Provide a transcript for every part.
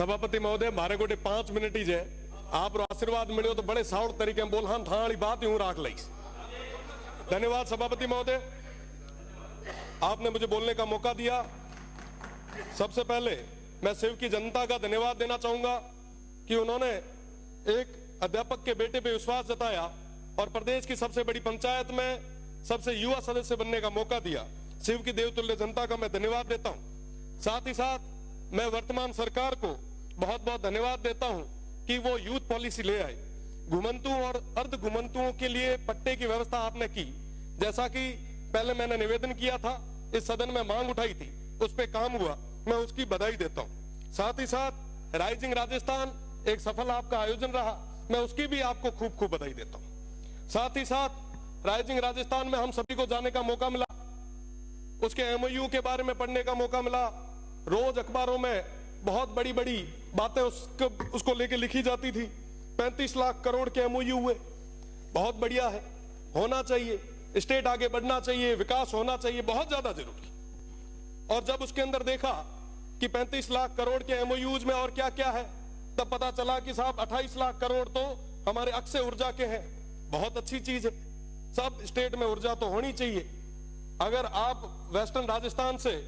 सभापति महोदय मारे गोटे 5 मिनट ही जाए आप आशीर्वाद मिलो तो बड़े साउट तरीके में बोल हाँ था बात यूं राख ली। धन्यवाद सभापति महोदय, आपने मुझे बोलने का मौका दिया। सबसे पहले मैं शिव की जनता का धन्यवाद देना चाहूंगा कि उन्होंने एक अध्यापक के बेटे पे विश्वास जताया और प्रदेश की सबसे बड़ी पंचायत में सबसे युवा सदस्य बनने का मौका दिया। शिव की देवतुल्य जनता का मैं धन्यवाद देता हूं। साथ ही साथ मैं वर्तमान सरकार को बहुत बहुत धन्यवाद देता हूं कि वो यूथ पॉलिसी ले आए। घुमंतुओं और अर्ध घुमंतुओं के लिए पट्टे की व्यवस्था आपने की, जैसा कि पहले मैंने निवेदन किया था, इस सदन में मांग उठाई थी, उस पर काम हुआ, मैं उसकी बधाई देता हूं। साथ ही साथ राइजिंग राजस्थान एक सफल आपका आयोजन रहा, मैं उसकी भी आपको खूब खूब बधाई देता हूं। साथ ही साथ राइजिंग राजस्थान में हम सभी को जाने का मौका मिला, उसके एमओयू के बारे में पढ़ने का मौका मिला। रोज अखबारों में बहुत बड़ी बड़ी बातें उसको लेके लिखी जाती थी। 35 लाख करोड़ के एमओयू हुए, बहुत बढ़िया है, होना चाहिए, स्टेट आगे बढ़ना चाहिए, विकास होना चाहिए, बहुत ज्यादा जरूरी। और जब उसके अंदर देखा कि 35 लाख करोड़ के एमओयूज में और क्या क्या है, तब पता चला कि साहब 28 लाख करोड़ तो हमारे अक्षय ऊर्जा के हैं। बहुत अच्छी चीज है, सब स्टेट में ऊर्जा तो होनी चाहिए। अगर आप वेस्टर्न राजस्थान से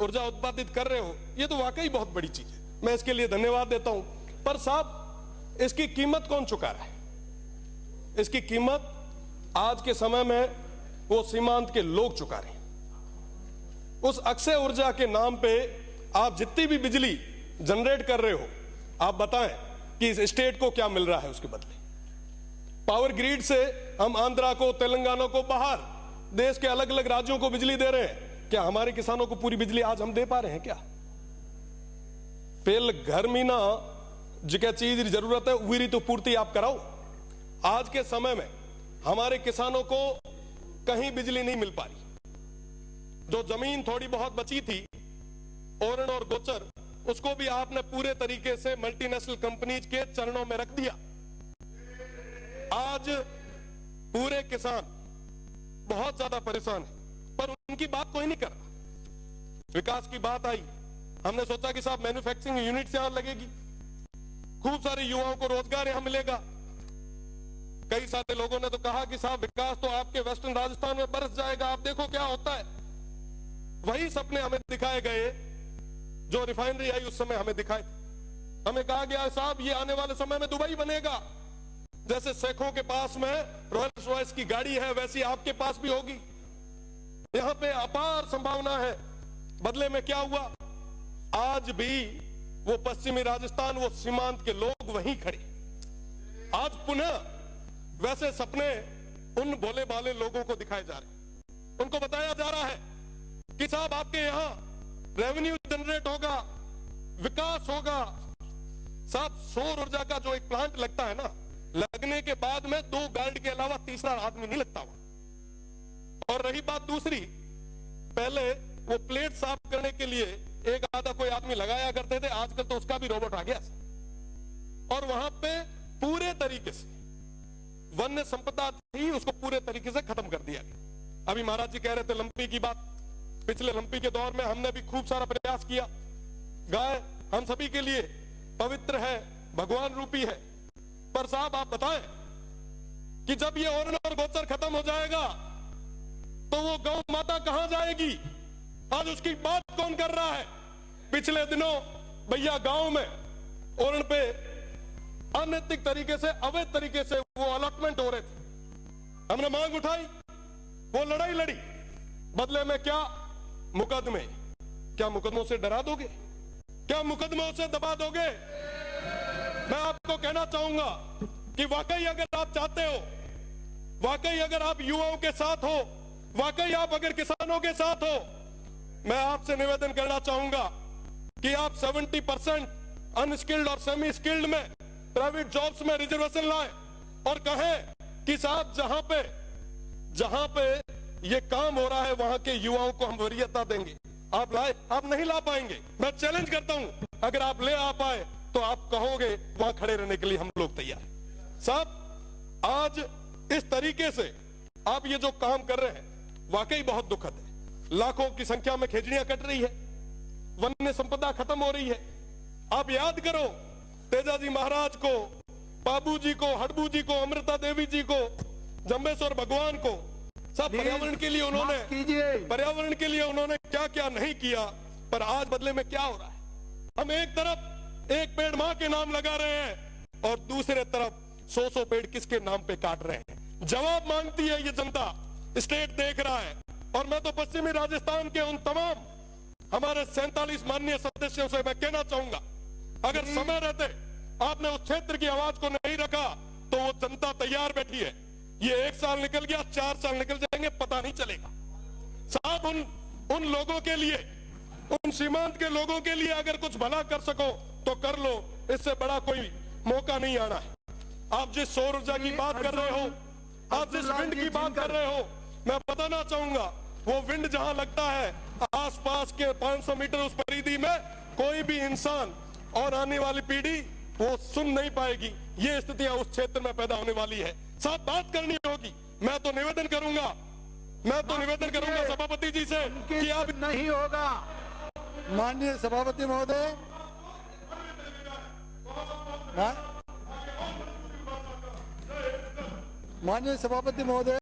ऊर्जा उत्पादित कर रहे हो, ये तो वाकई बहुत बड़ी चीज है, मैं इसके लिए धन्यवाद देता हूं। पर साहब इसकी कीमत कौन चुका रहा है? इसकी कीमत आज के समय में वो सीमांत के लोग चुका रहे हैं। उस अक्षय ऊर्जा के नाम पे आप जितनी भी बिजली जनरेट कर रहे हो, आप बताएं कि इस स्टेट को क्या मिल रहा है उसके बदले। पावर ग्रिड से हम आंध्रा को, तेलंगाना को, बाहर देश के अलग अलग राज्यों को बिजली दे रहे हैं। क्या हमारे किसानों को पूरी बिजली आज हम दे पा रहे हैं क्या? पेल घर में ना जिका चीज की जरूरत है वही तो पूर्ति आप कराओ। आज के समय में हमारे किसानों को कहीं बिजली नहीं मिल पा रही। जो जमीन थोड़ी बहुत बची थी ओरण और गोचर, उसको भी आपने पूरे तरीके से मल्टीनेशनल कंपनीज के चरणों में रख दिया। आज पूरे किसान बहुत ज्यादा परेशान है, पर उनकी बात कोई नहीं कर रहा। विकास की बात आई, हमने सोचा कि साहब मैन्युफैक्चरिंग यूनिट यहां लगेगी, खूब सारे युवाओं को रोजगार यहां मिलेगा। कई सारे लोगों ने तो कहा कि साहब विकास तो आपके वेस्टर्न राजस्थान में बरस जाएगा, आप देखो क्या होता है। वही सपने हमें दिखाए गए जो रिफाइनरी आई उस समय हमें दिखाए थे। हमें कहा गया साहब ये आने वाले समय में दुबई बनेगा, जैसे शेखों के पास में रॉयल्स रॉयस की गाड़ी है वैसी आपके पास भी होगी। यहां पे अपार संभावना है। बदले में क्या हुआ? आज भी वो पश्चिमी राजस्थान, वो सीमांत के लोग वहीं खड़े। आज पुनः वैसे सपने उन भोले भाले लोगों को दिखाए जा रहे, उनको बताया जा रहा है कि साहब आपके यहां रेवेन्यू जनरेट होगा, विकास होगा। साहब सौर ऊर्जा का जो एक प्लांट लगता है ना, लगने के बाद में 2 गार्ड के अलावा तीसरा आदमी नहीं लगता हुआ। और रही बात दूसरी, पहले वो प्लेट साफ करने के लिए एक आधा कोई आदमी लगाया करते थे, आजकल तो उसका भी रोबोट आ गया। और वहां पे पूरे तरीके से वन्य संपदा थी, उसको पूरे तरीके से खत्म कर दिया गया। अभी महाराज जी कह रहे थे लंपी की बात, पिछले लंपी के दौर में हमने भी खूब सारा प्रयास किया। गाय हम सभी के लिए पवित्र है, भगवान रूपी है। पर साहब आप बताएं कि जब ये ओरण और गोचर खत्म हो जाएगा तो वो गौ माता कहां जाएगी? आज उसकी बात कौन कर रहा है? पिछले दिनों भैया गांव में ओरण पे अनैतिक तरीके से, अवैध तरीके से वो अलॉटमेंट हो रहे थे। हमने मांग उठाई, वो लड़ाई लड़ी, बदले में क्या? मुकदमे। क्या मुकदमों से डरा दोगे? क्या मुकदमों से दबा दोगे? मैं आपको कहना चाहूंगा कि वाकई अगर आप चाहते हो, वाकई अगर आप युवाओं के साथ हो, वाकई आप अगर किसानों के साथ हो, मैं आपसे निवेदन करना चाहूंगा कि आप 70% अनस्किल्ड और सेमी स्किल्ड में प्राइवेट जॉब्स में रिजर्वेशन लाएं और कहें कि साहब जहां पे ये काम हो रहा है वहां के युवाओं को हम वरीयता देंगे। आप लाए? आप नहीं ला पाएंगे। मैं चैलेंज करता हूं, अगर आप ले आ पाए तो आप कहोगे वहां खड़े रहने के लिए हम लोग तैयार हैं। साहब आज इस तरीके से आप ये जो काम कर रहे हैं वाकई बहुत दुखद है। लाखों की संख्या में खेजड़ियां कट रही है, वन्य संपदा खत्म हो रही है। आप याद करो तेजाजी महाराज को, बाबू जी को, हडबू जी को, अमृता देवी जी को, जम्बेश्वर भगवान को, सब पर्यावरण के लिए उन्होंने क्या क्या नहीं किया। पर आज बदले में क्या हो रहा है? हम एक तरफ एक पेड़ मां के नाम लगा रहे हैं और दूसरे तरफ 100 पेड़ किसके नाम पे काट रहे हैं। जवाब मांगती है ये जनता, स्टेट देख रहा है। और मैं तो पश्चिमी राजस्थान के उन तमाम हमारे 47 माननीय सदस्यों से मैं कहना चाहूंगा, अगर समय रहते आपने उस क्षेत्र की आवाज को नहीं रखा तो वो जनता तैयार बैठी है। ये 1 साल निकल गया, 4 साल निकल जाएंगे, पता नहीं चलेगा। साहब उन लोगों के लिए, उन सीमांत के लोगों के लिए अगर कुछ भला कर सको तो कर लो, इससे बड़ा कोई मौका नहीं आना है। आप जिस सौर ऊर्जा की बात कर रहे हो, आप जिस विंड की बात कर रहे हो, मैं बताना चाहूंगा वो विंड जहां लगता है आसपास के 500 मीटर उस परिधि में कोई भी इंसान और आने वाली पीढ़ी वो सुन नहीं पाएगी। ये स्थितियां उस क्षेत्र में पैदा होने वाली है। साथ बात करनी होगी। मैं तो निवेदन करूंगा सभापति जी से कि आप नहीं होगा। माननीय सभापति महोदय, माननीय सभापति महोदय।